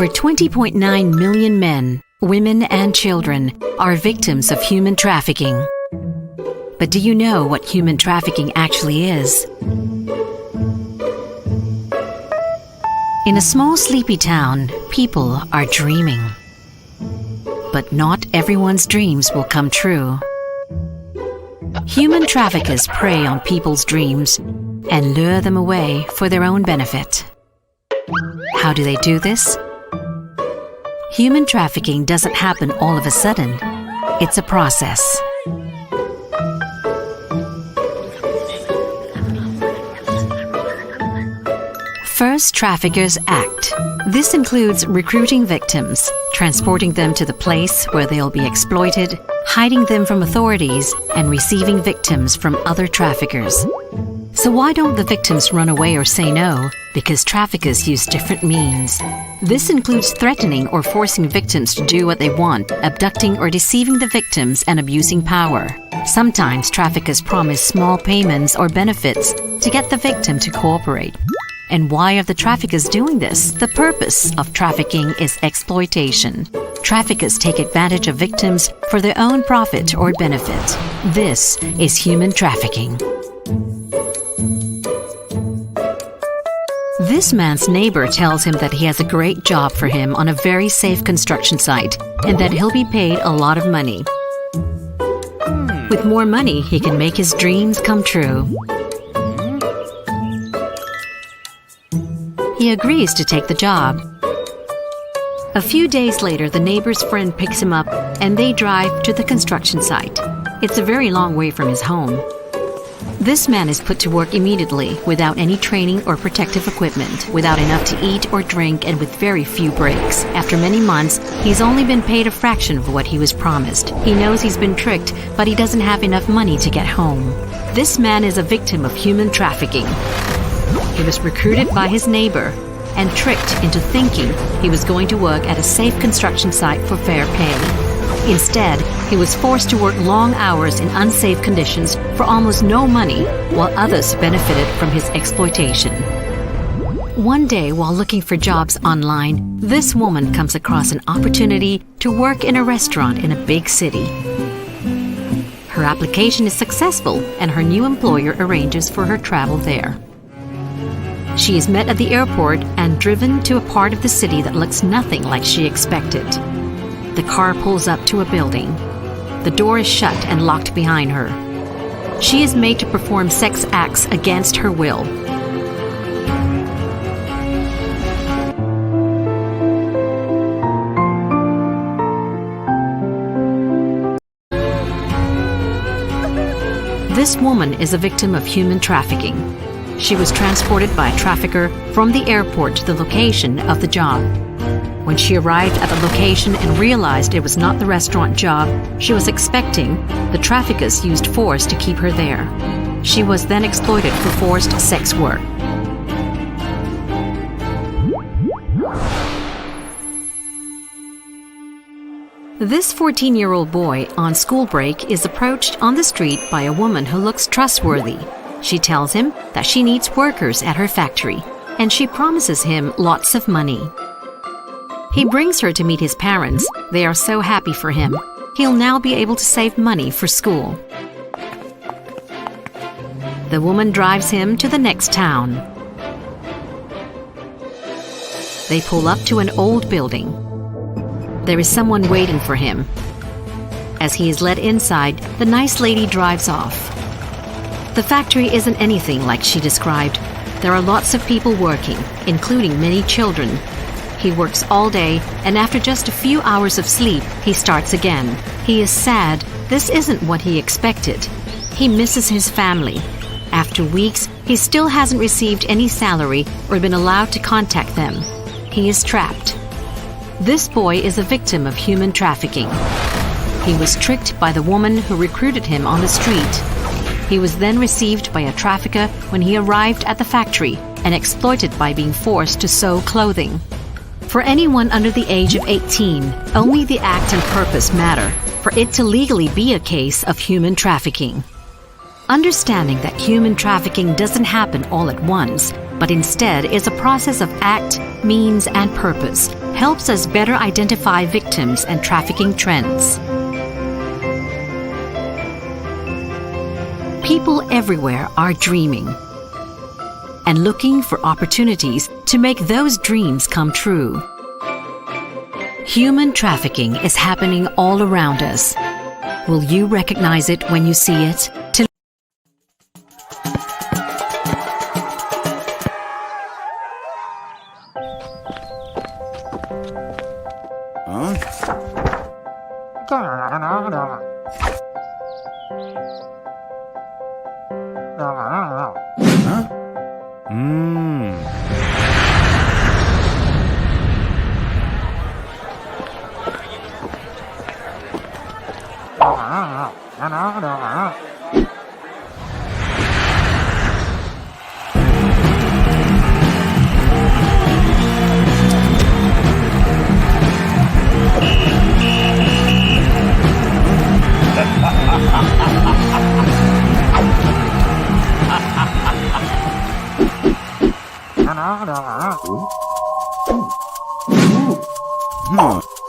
Over 20.9 million men, women, and children are victims of human trafficking. But do you know what human trafficking actually is? In a small sleepy town, people are dreaming. But not everyone's dreams will come true. Human traffickers prey on people's dreams and lure them away for their own benefit. How do they do this? Human trafficking doesn't happen all of a sudden. It's a process. First, traffickers act. This includes recruiting victims, transporting them to the place where they'll be exploited, hiding them from authorities, and receiving victims from other traffickers. So why don't the victims run away or say no? Because traffickers use different means. This includes threatening or forcing victims to do what they want, abducting or deceiving the victims, and abusing power. Sometimes traffickers promise small payments or benefits to get the victim to cooperate. And why are the traffickers doing this? The purpose of trafficking is exploitation. Traffickers take advantage of victims for their own profit or benefit. This is human trafficking. This man's neighbor tells him that he has a great job for him on a very safe construction site and that he'll be paid a lot of money. With more money, he can make his dreams come true. He agrees to take the job. A few days later, the neighbor's friend picks him up and they drive to the construction site. It's a very long way from his home. This man is put to work immediately without any training or protective equipment, without enough to eat or drink, and with very few breaks. After many months, he's only been paid a fraction of what he was promised. He knows he's been tricked, but he doesn't have enough money to get home. This man is a victim of human trafficking. He was recruited by his neighbor and tricked into thinking he was going to work at a safe construction site for fair pay. Instead, he was forced to work long hours in unsafe conditions for almost no money, while others benefited from his exploitation. One day, while looking for jobs online, this woman comes across an opportunity to work in a restaurant in a big city. Her application is successful, and her new employer arranges for her travel there. She is met at the airport and driven to a part of the city that looks nothing like she expected. The car pulls up to a building. The door is shut and locked behind her. She is made to perform sex acts against her will. This woman is a victim of human trafficking. She was transported by a trafficker from the airport to the location of the job. When she arrived at the location and realized it was not the restaurant job she was expecting, the traffickers used force to keep her there. She was then exploited for forced sex work. This 14-year-old boy on school break is approached on the street by a woman who looks trustworthy. She tells him that she needs workers at her factory, and she promises him lots of money. He brings her to meet his parents. They are so happy for him. He'll now be able to save money for school. The woman drives him to the next town. They pull up to an old building. There is someone waiting for him. As he is led inside, the nice lady drives off. The factory isn't anything like she described. There are lots of people working, including many children. He works all day, and after just a few hours of sleep, he starts again. He is sad. This isn't what he expected. He misses his family. After weeks, he still hasn't received any salary or been allowed to contact them. He is trapped. This boy is a victim of human trafficking. He was tricked by the woman who recruited him on the street. He was then received by a trafficker when he arrived at the factory and exploited by being forced to sew clothing. For anyone under the age of 18, only the act and purpose matter for it to legally be a case of human trafficking. Understanding that human trafficking doesn't happen all at once, but instead is a process of act, means, and purpose, helps us better identify victims and trafficking trends. People everywhere are dreaming and looking for opportunities to make those dreams come true. Human trafficking is happening all around us. Will you recognize it when you see it? Huh.